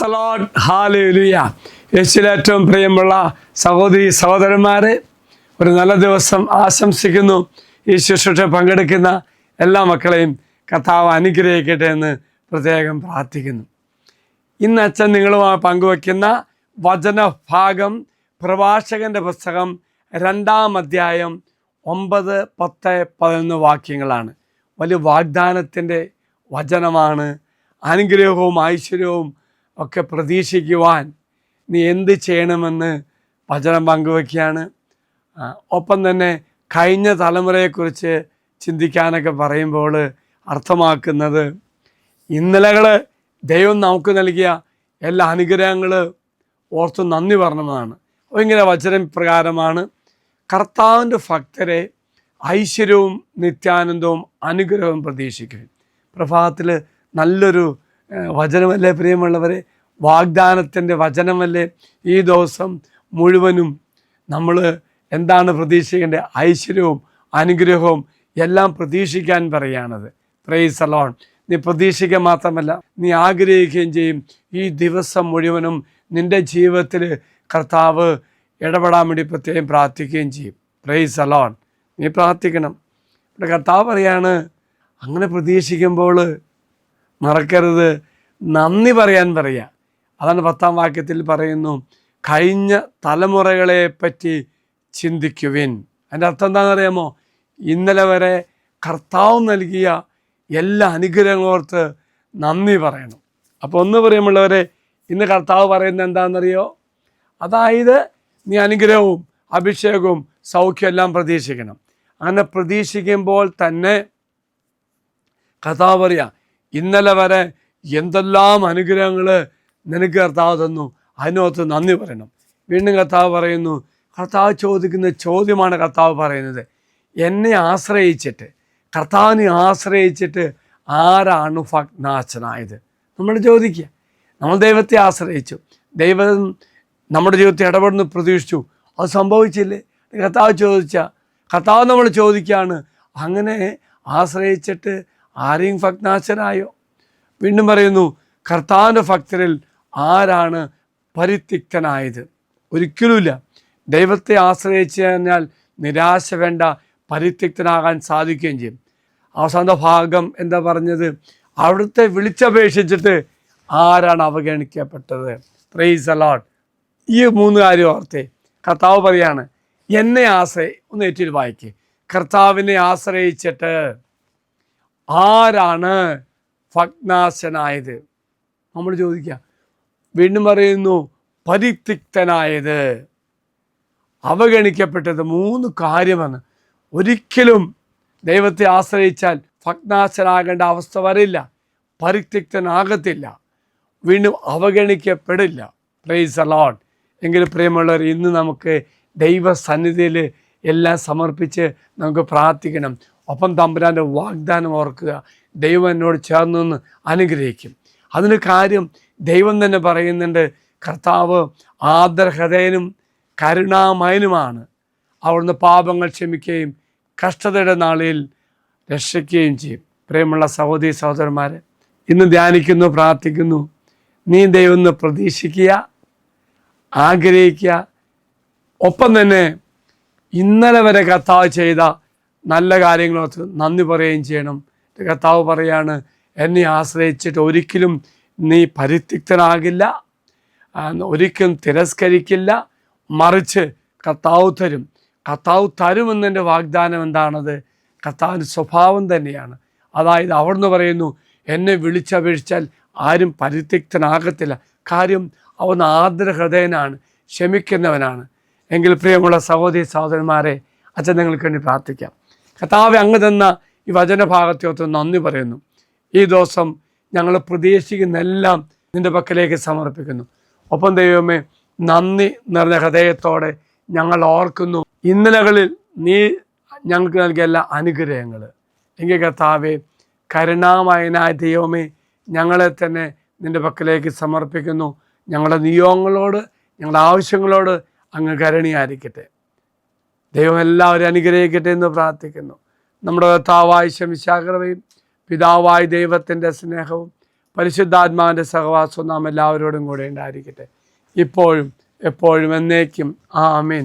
Praise the Lord, hallelujah. യേശുവിൽ ഏറ്റവും പ്രിയമുള്ള സഹോദരി സഹോദരന്മാരെ, ഒരു നല്ല ദിവസം ആശംസിക്കുന്നു. ഈ ശുശ്രൂഷ പങ്കെടുക്കുന്ന എല്ലാ മക്കളെയും കർത്താവ് അനുഗ്രഹിക്കട്ടെ എന്ന് പ്രത്യേകം പ്രാർത്ഥിക്കുന്നു. ഇന്ന് അച്ഛൻ നിങ്ങളുമായി പങ്കുവയ്ക്കുന്ന വചനഭാഗം പ്രഭാഷകൻ്റെ പുസ്തകം 2-ാം അധ്യായം 9, 10, 11 വാക്യങ്ങളാണ്. വലിയ വാഗ്ദാനത്തിൻ്റെ വചനമാണ്. അനുഗ്രഹവും ഐശ്വര്യവും ഒക്കെ പ്രതീക്ഷിക്കുവാൻ നീ എന്ത് ചെയ്യണമെന്ന് വചനം പങ്കുവയ്ക്കുകയാണ്. ഒപ്പം തന്നെ കഴിഞ്ഞ തലമുറയെക്കുറിച്ച് ചിന്തിക്കാനൊക്കെ പറയുമ്പോൾ അർത്ഥമാക്കുന്നത് ഇന്നലകൾ ദൈവം നമുക്ക് നൽകിയ എല്ലാ അനുഗ്രഹങ്ങൾ ഓർത്ത് നന്ദി പറഞ്ഞതാണ്. ഇങ്ങനെ വചനം പ്രകാരമാണ്: കർത്താവിൻ്റെ ഭക്തരെ ഐശ്വര്യവും നിത്യാനന്ദവും അനുഗ്രഹവും പ്രതീക്ഷിക്കും. പ്രഭാതത്തിൽ നല്ലൊരു വചനമല്ലേ പ്രിയമുള്ളവരെ? വാഗ്ദാനത്തിൻ്റെ വചനമല്ലേ? ഈ ദിവസം മുഴുവനും നമ്മൾ എന്താണ് പ്രതീക്ഷിക്കേണ്ടത്? ഐശ്വര്യവും അനുഗ്രഹവും എല്ലാം പ്രതീക്ഷിക്കാൻ പറയുകയാണത്. Praise the Lord. നീ പ്രതീക്ഷിക്കുക മാത്രമല്ല, നീ ആഗ്രഹിക്കുകയും ചെയ്യും. ഈ ദിവസം മുഴുവനും നിൻ്റെ ജീവിതത്തിൽ കർത്താവ് ഇടപെടാൻ വേണ്ടി പ്രത്യേകം പ്രാർത്ഥിക്കുകയും ചെയ്യും. Praise the Lord. നീ പ്രാർത്ഥിക്കണം. ഇവിടെ കർത്താവ് പറയാണ്, അങ്ങനെ പ്രതീക്ഷിക്കുമ്പോൾ മറക്കരുത്, നന്ദി പറയാൻ പറയുക. അതാണ് 10-ാം വാക്യത്തിൽ പറയുന്നു, കഴിഞ്ഞ തലമുറകളെ പറ്റി ചിന്തിക്കുവിൻ. അതിൻ്റെ അർത്ഥം എന്താണെന്നറിയാമോ? ഇന്നലെ വരെ കർത്താവ് നൽകിയ എല്ലാ അനുഗ്രഹങ്ങളോർത്ത് നന്ദി പറയണം. അപ്പോൾ ഒന്ന് പ്രിയമുള്ളവരെ, ഇന്ന് കർത്താവ് പറയുന്നത് എന്താണെന്നറിയോ? അതായത് നീ അനുഗ്രഹവും അഭിഷേകവും സൗഖ്യം എല്ലാം പ്രതീക്ഷിക്കണം. അങ്ങനെ പ്രതീക്ഷിക്കുമ്പോൾ തന്നെ കർത്താവ് പറയുക, ഇന്നലെ വരെ എന്തെല്ലാം അനുഗ്രഹങ്ങൾ നിനക്ക് കർത്താവ് തന്നു, അതിനോർത്ത് നന്ദി പറയണം. വീണ്ടും കർത്താവ് പറയുന്നു, കർത്താവ് ചോദിക്കുന്ന ചോദ്യമാണ് കർത്താവ് പറയുന്നത്, എന്നെ ആശ്രയിച്ചിട്ട്, കർത്താവിനെ ആശ്രയിച്ചിട്ട് ആരാണ് ഭഗ്നാശനായത്? നമ്മൾ ചോദിക്കുക. നമ്മൾ ദൈവത്തെ ആശ്രയിച്ചു, ദൈവം നമ്മുടെ ജീവിതത്തിൽ ഇടപെടുന്നു പ്രതീക്ഷിച്ചു, അത് സംഭവിച്ചില്ലേ? കർത്താവ് നമ്മൾ ചോദിക്കുകയാണ്, അങ്ങനെ ആശ്രയിച്ചിട്ട് ആരെയും ഭഗ്നാശനായോ? വീണ്ടും പറയുന്നു, കർത്താവിൻ്റെ ഭക്തരിൽ ആരാണ് പരിത്യക്തനായത്? ഒരിക്കലുമില്ല. ദൈവത്തെ ആശ്രയിച്ച് കഴിഞ്ഞാൽ നിരാശ വേണ്ട, പരിത്യക്തനാകാൻ സാധിക്കുകയും ചെയ്യും. അവസാന ഭാഗം എന്താ പറഞ്ഞത്? അവിടുത്തെ വിളിച്ചപേക്ഷിച്ചിട്ട് ആരാണ് അവഗണിക്കപ്പെട്ടത്? Praise the Lord. ഈ 3 കാര്യം ഓർത്തേ. കർത്താവ് പറയാണ്, എന്നെ ഒന്ന് ഏറ്റിൽ വായിക്കേ. കർത്താവിനെ ആശ്രയിച്ചിട്ട് ആരാണ് ഭഗ്നാശനായത്? നമ്മൾ ചോദിക്കുക. വീണ്ടും പറയുന്നു, പരിത്യക്തനായത്, അവഗണിക്കപ്പെട്ടത്. 3 കാര്യമാണ്. ഒരിക്കലും ദൈവത്തെ ആശ്രയിച്ചാൽ ഭഗ്നാശനാകേണ്ട അവസ്ഥ വരില്ല, പരിത്യക്തനാകത്തില്ല, വീണ്ടും അവഗണിക്കപ്പെടില്ല. Praise the Lord. എങ്കിൽ പ്രിയമുള്ളവർ, ഇന്ന് നമുക്ക് ദൈവസന്നിധിയിൽ എല്ലാം സമർപ്പിച്ച് നമുക്ക് പ്രാർത്ഥിക്കണം. ഒപ്പം തമ്പുരാൻ്റെ വാഗ്ദാനം ഓർക്കുക, ദൈവം എന്നോട് ചേർന്ന് നിന്ന് അനുഗ്രഹിക്കും. അതിന് കാര്യം ദൈവം തന്നെ പറയുന്നുണ്ട്, കർത്താവ് ആദരഹൃദയനും കരുണാമയനുമാണ്. അവിടുന്ന് പാപങ്ങൾ ക്ഷമിക്കുകയും കഷ്ടതയുടെ നാളിൽ രക്ഷിക്കുകയും ചെയ്യും. പ്രിയമുള്ള സഹോദരി സഹോദരന്മാരെ, ഇന്ന് ധ്യാനിക്കുന്നു, പ്രാർത്ഥിക്കുന്നു. നീ ദൈവം എന്ന് പ്രതീക്ഷിക്കുക, ആഗ്രഹിക്കുക. ഒപ്പം തന്നെ ഇന്നലെ വരെ കർത്താവ് ചെയ്ത നല്ല കാര്യങ്ങളോർത്ത് നന്ദി പറയുകയും ചെയ്യണം. കർത്താവ് പറയാണ്, എന്നെ ആശ്രയിച്ചിട്ട് ഒരിക്കലും നീ പരിത്യക്തനാകില്ല, ഒരിക്കലും തിരസ്കരിക്കില്ല, മറിച്ച് കർത്താവ് തരും. കർത്താവ് തരുമെന്നതിൻ്റെ വാഗ്ദാനം എന്താണത്? കർത്താവിൻ്റെ സ്വഭാവം തന്നെയാണ്. അതായത് അവിടുന്ന് പറയുന്നു, എന്നെ വിളിച്ചപേക്ഷിച്ചാൽ ആരും പരിത്യക്തനാകത്തില്ല. കാര്യം അവൻ ആദരഹൃദയനാണ്, ക്ഷമിക്കുന്നവനാണ്. എങ്കിൽ പ്രിയമുള്ള സഹോദരി സഹോദരന്മാരെ, അച്ഛൻ നിങ്ങൾക്ക് വേണ്ടി പ്രാർത്ഥിക്കാം. കർത്താവെ, അങ്ങ് തന്ന ഈ വചനഭാഗത്തോട്ട് നന്ദി പറയുന്നു. ഈ ദിവസം ഞങ്ങൾ പ്രതീക്ഷിക്കുന്നെല്ലാം നിൻ്റെ പക്കലേക്ക് സമർപ്പിക്കുന്നു. ഒപ്പം ദൈവമേ, നന്ദി നിറഞ്ഞ ഹൃദയത്തോടെ ഞങ്ങൾ ഓർക്കുന്നു ഇന്നലകളിൽ നീ ഞങ്ങൾക്ക് നൽകിയ എല്ലാ അനുഗ്രഹങ്ങൾ. എങ്കിൽ കർത്താവെ, കരുണാമയനായ ദൈവമേ, ഞങ്ങളെ തന്നെ നിൻ്റെ പക്കലേക്ക് സമർപ്പിക്കുന്നു. ഞങ്ങളുടെ നിയോഗങ്ങളോട്, ഞങ്ങളുടെ ആവശ്യങ്ങളോട് അങ്ങ് കരുണയായിരിക്കട്ടെ. ദൈവം എല്ലാവരും അനുഗ്രഹിക്കട്ടെ എന്ന് പ്രാർത്ഥിക്കുന്നു. നമ്മുടെ കർത്താവായ ശംശാകരവയും പിതാവായ ദൈവത്തിൻ്റെ സ്നേഹവും പരിശുദ്ധാത്മാവിൻ്റെ സഹവാസം നാം എല്ലാവരോടും കൂടെ ഉണ്ടായിരിക്കട്ടെ, ഇപ്പോഴും എപ്പോഴും എന്നേക്കും. ആമേൻ.